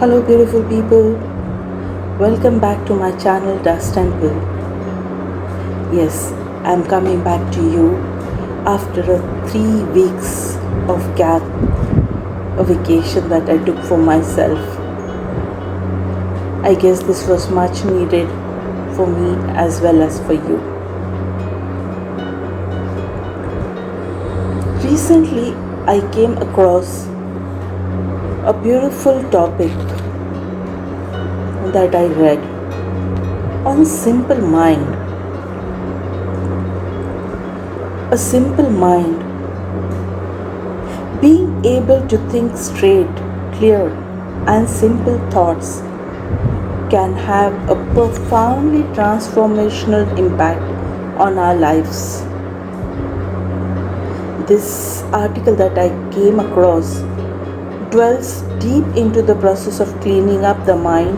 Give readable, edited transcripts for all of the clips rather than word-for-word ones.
Hello, beautiful people. Welcome back to my channel, Dust Temple. Yes, I'm coming back to you after a 3 weeks of gap, a vacation that I took for myself. I guess this was much needed for me as well as for you. Recently, I came across a beautiful topic that I read on simple mind. A simple mind, being able to think straight, clear, and simple thoughts can have a profoundly transformational impact on our lives. This article that I came across dwells deep into the process of cleaning up the mind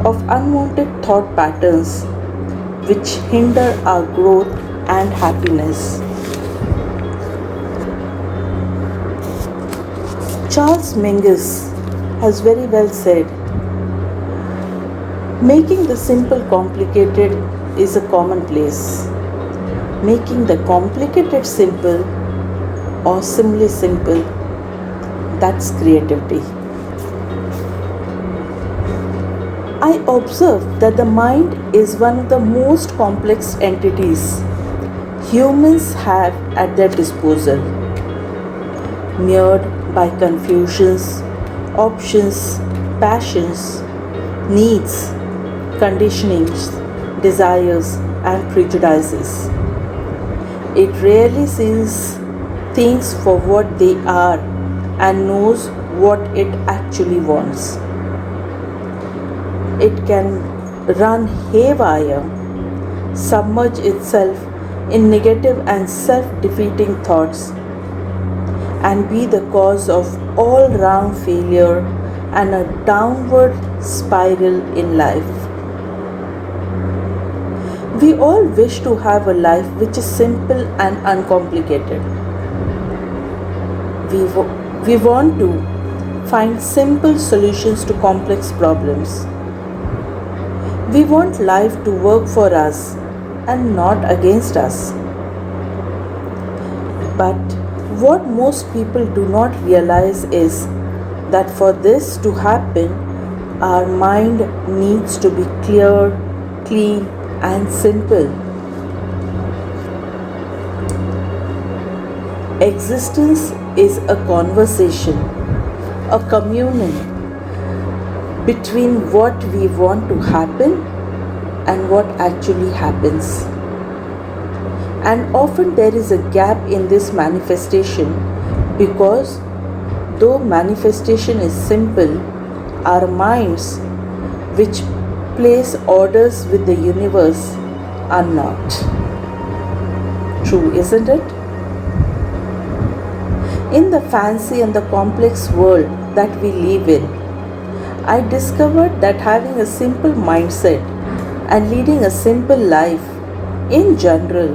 of unwanted thought patterns which hinder our growth and happiness. Charles Mingus has very well said, making the simple complicated is a commonplace. Making the complicated simple or simply simple, that's creativity. I observe that the mind is one of the most complex entities humans have at their disposal, mirrored by confusions, options, passions, needs, conditionings, desires, and prejudices. It rarely sees things for what they are and knows what it actually wants. It can run haywire, submerge itself in negative and self-defeating thoughts, and be the cause of all-round failure and a downward spiral in life. We all wish to have a life which is simple and uncomplicated. We want to find simple solutions to complex problems. We want life to work for us and not against us. But what most people do not realize is that for this to happen, our mind needs to be clear, clean, and simple. Existence is a conversation, a communion between what we want to happen and what actually happens. And often there is a gap in this manifestation because though manifestation is simple, our minds, which place orders with the universe, are not. True, isn't it? In the fancy and the complex world that we live in, I discovered that having a simple mindset and leading a simple life in general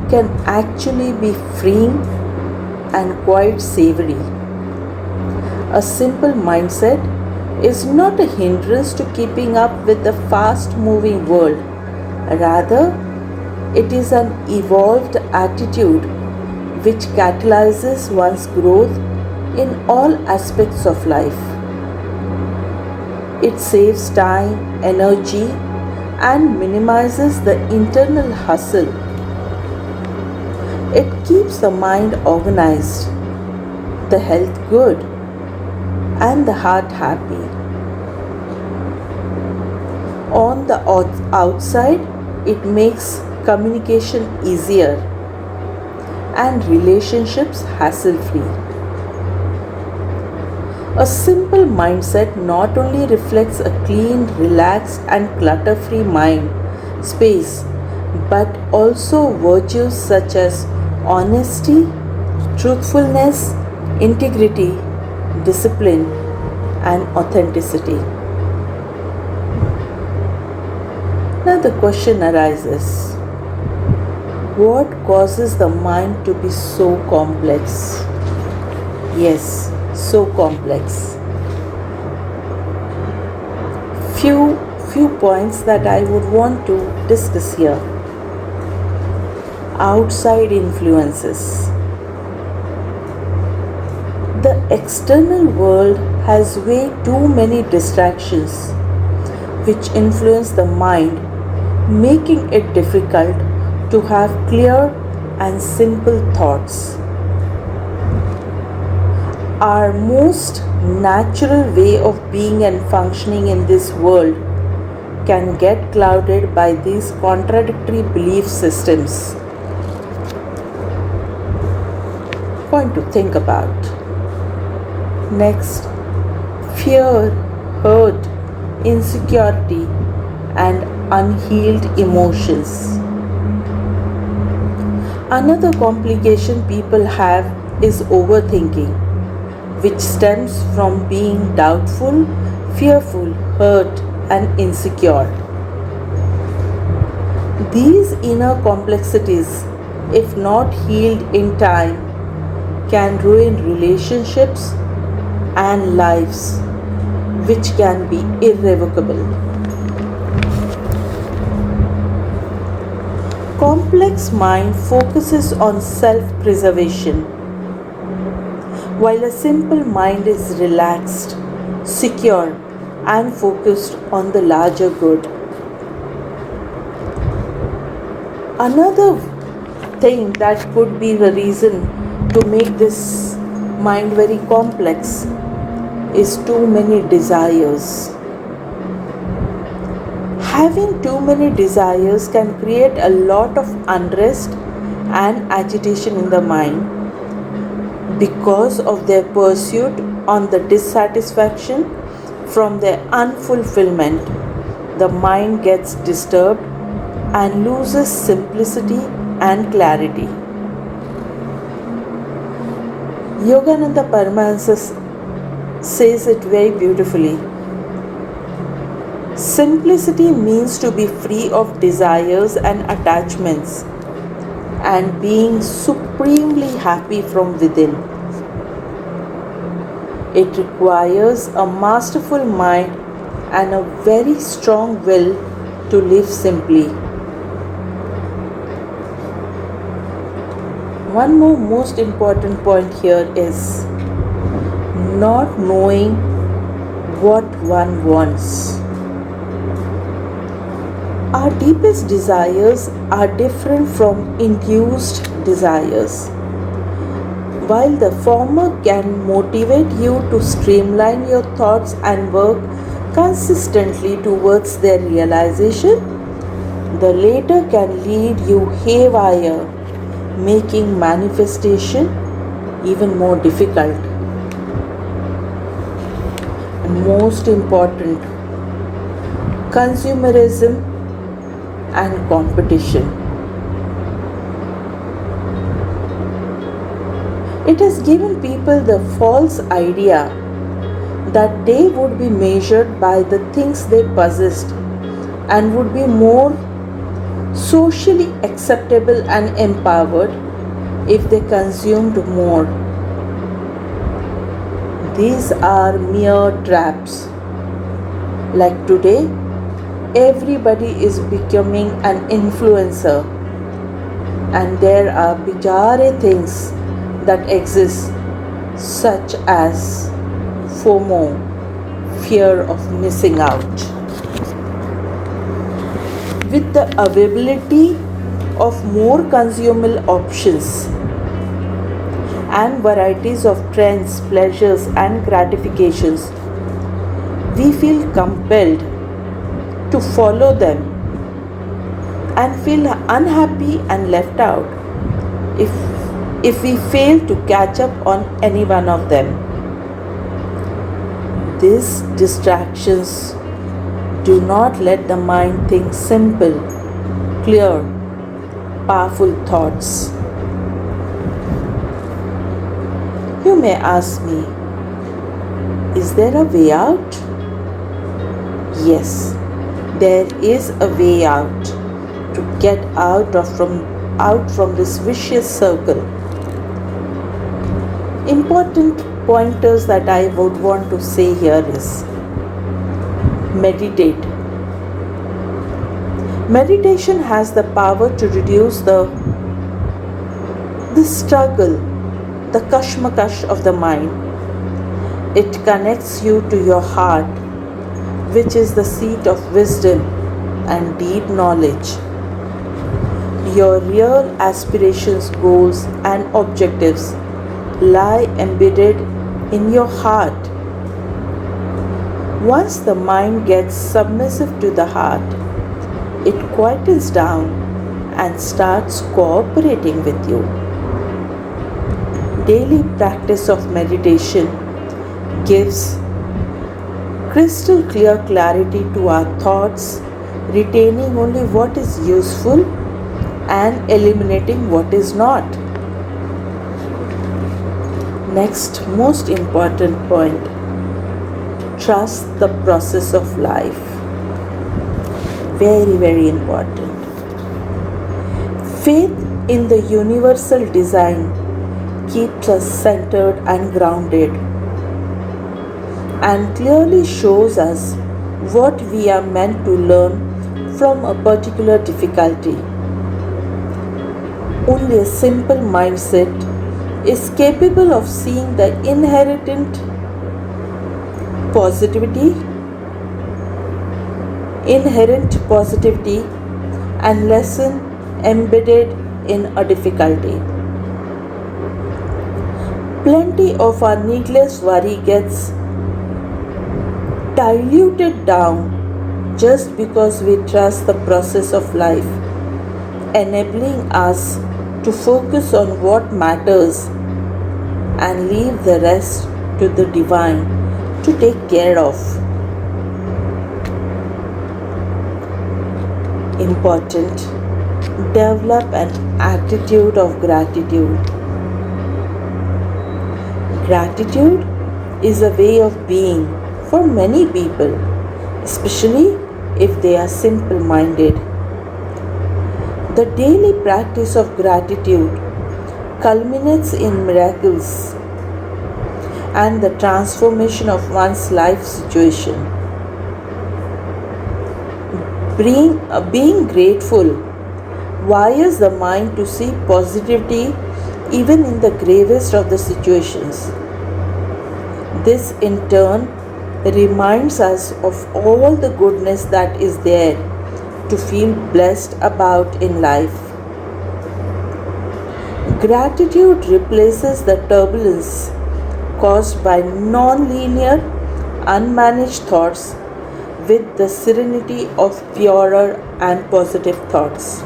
can actually be freeing and quite savory. A simple mindset is not a hindrance to keeping up with the fast-moving world. Rather, it is an evolved attitude which catalyzes one's growth in all aspects of life. It saves time, energy, and minimizes the internal hustle. It keeps the mind organized, the health good, and the heart happy. On the outside, it makes communication easier and relationships hassle-free. A simple mindset not only reflects a clean, relaxed, and clutter-free mind space, but also virtues such as honesty, truthfulness, integrity, discipline, and authenticity. Now the question arises, what causes the mind to be so complex? Yes, so complex. Few points that I would want to discuss here. Outside influences. The external world has way too many distractions which influence the mind, making it difficult to have clear and simple thoughts. Our most natural way of being and functioning in this world can get clouded by these contradictory belief systems. Point to think about. Next, fear, hurt, insecurity, and unhealed emotions. Another complication people have is overthinking, which stems from being doubtful, fearful, hurt, and insecure. These inner complexities, if not healed in time, can ruin relationships and lives, which can be irrevocable. Complex mind focuses on self-preservation, while a simple mind is relaxed, secure, and focused on the larger good. Another thing that could be the reason to make this mind very complex is too many desires. Having too many desires can create a lot of unrest and agitation in the mind because of their pursuit on the dissatisfaction from their unfulfillment. The mind gets disturbed and loses simplicity and clarity. Yogananda Paramahansa says it very beautifully. Simplicity means to be free of desires and attachments and being supremely happy from within. It requires a masterful mind and a very strong will to live simply. One more most important point here is not knowing what one wants. Our deepest desires are different from induced desires. While the former can motivate you to streamline your thoughts and work consistently towards their realization, the latter can lead you haywire, making manifestation even more difficult. And most important, consumerism and competition. It has given people the false idea that they would be measured by the things they possessed and would be more socially acceptable and empowered if they consumed more. These are mere traps. Like today, everybody is becoming an influencer, and there are bizarre things that exist, such as FOMO, fear of missing out. With the availability of more consumable options and varieties of trends, pleasures, and gratifications, we feel compelled to follow them and feel unhappy and left out if we fail to catch up on any one of them. These distractions do not let the mind think simple, clear, powerful thoughts. You may ask me, is there a way out? Yes, there is a way out to get out from this vicious circle. Important pointers that I would want to say here is Meditate. Meditation has the power to reduce the struggle, the kashmakash of the mind. It connects you to your heart, which is the seat of wisdom and deep knowledge. Your real aspirations, goals, and objectives lie embedded in your heart. Once the mind gets submissive to the heart, it quietens down and starts cooperating with you. Daily practice of meditation gives crystal clear clarity to our thoughts, retaining only what is useful and eliminating what is not. Next, most important point, trust the process of life. Very, very important. Faith in the universal design keeps us centered and grounded and clearly shows us what we are meant to learn from a particular difficulty. Only a simple mindset is capable of seeing the inherent positivity and lesson embedded in a difficulty. Plenty of our needless worry gets diluted down just because we trust the process of life, enabling us to focus on what matters and leave the rest to the divine to take care of. Important, develop an attitude of gratitude. Gratitude is a way of being for many people, especially if they are simple minded. The daily practice of gratitude culminates in miracles and the transformation of one's life situation. Being grateful wires the mind to see positivity even in the gravest of the situations. This in turn reminds us of all the goodness that is there to feel blessed about in life. Gratitude replaces the turbulence caused by non-linear, unmanaged thoughts with the serenity of purer and positive thoughts.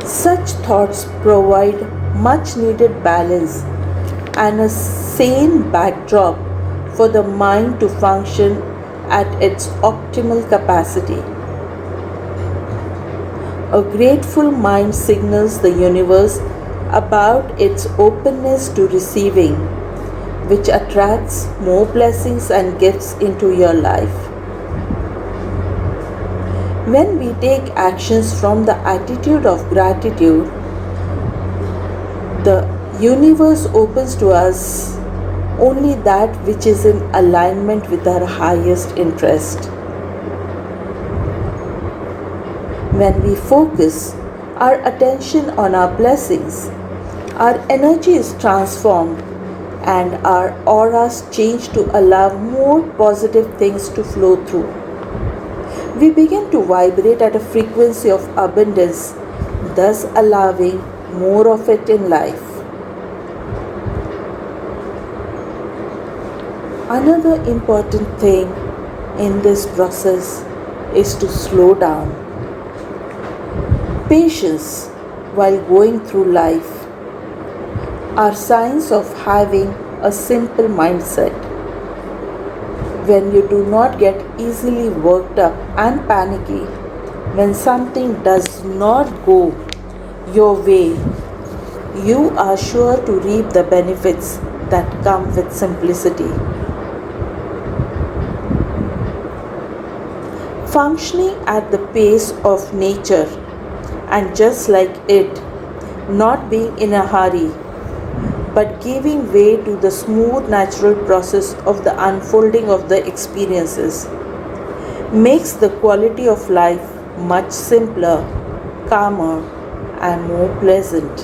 Such thoughts provide much needed balance and a sane backdrop for the mind to function at its optimal capacity. A grateful mind signals the universe about its openness to receiving, which attracts more blessings and gifts into your life. When we take actions from the attitude of gratitude, the universe opens to us only that which is in alignment with our highest interest. When we focus our attention on our blessings, our energy is transformed and our auras change to allow more positive things to flow through. We begin to vibrate at a frequency of abundance, thus allowing more of it in life. Another important thing in this process is to slow down. Patience while going through life are signs of having a simple mindset. When you do not get easily worked up and panicky when something does not go your way, you are sure to reap the benefits that come with simplicity. Functioning at the pace of nature and just like it, not being in a hurry, but giving way to the smooth, natural process of the unfolding of the experiences makes the quality of life much simpler, calmer, and more pleasant.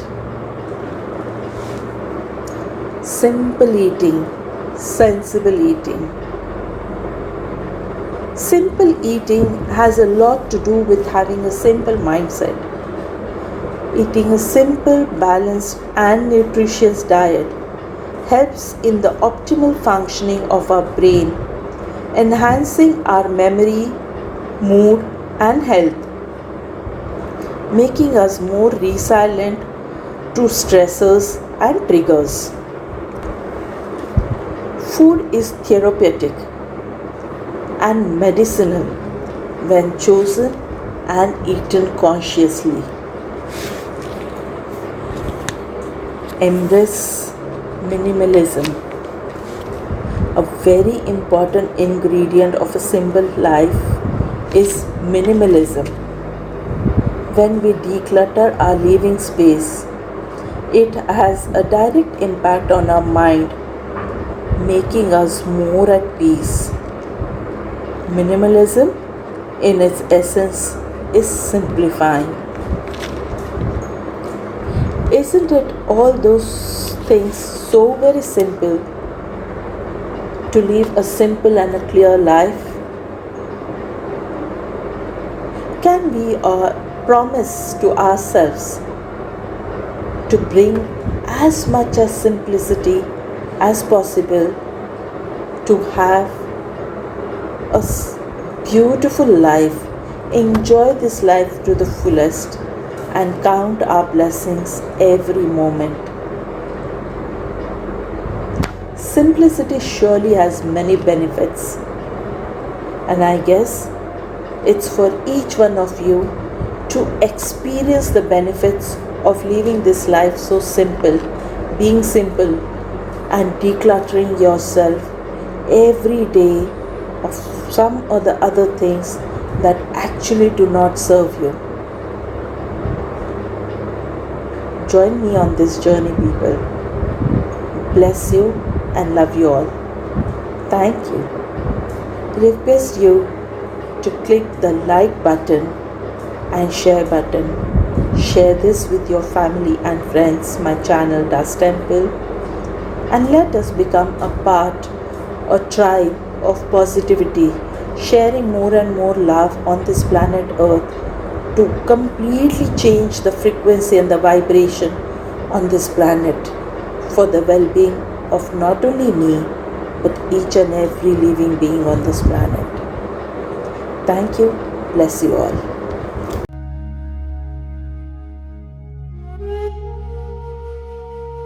Simple eating, sensible eating. Simple eating has a lot to do with having a simple mindset. Eating a simple, balanced, and nutritious diet helps in the optimal functioning of our brain, enhancing our memory, mood, and health, making us more resilient to stressors and triggers. Food is therapeutic and medicinal when chosen and eaten consciously. Embrace minimalism. A very important ingredient of a simple life is minimalism. When we declutter our living space, it has a direct impact on our mind, making us more at peace. Minimalism, in its essence, is simplifying. Isn't it all those things so very simple to live a simple and a clear life? Can we promise to ourselves to bring as much as simplicity as possible to have a beautiful life, enjoy this life to the fullest, and count our blessings every moment? Simplicity surely has many benefits, and I guess it's for each one of you to experience the benefits of living this life so simple, being simple, and decluttering yourself every day of some or the other things that actually do not serve you. Join me on this journey, people. Bless you and love you all. Thank you. Request you to click the like button and share button. Share this with your family and friends, my channel Dust Temple, and let us become a part, a tribe of positivity, sharing more and more love on this planet Earth to completely change the frequency and the vibration on this planet for the well-being of not only me but each and every living being on this planet. Thank you. Bless you all.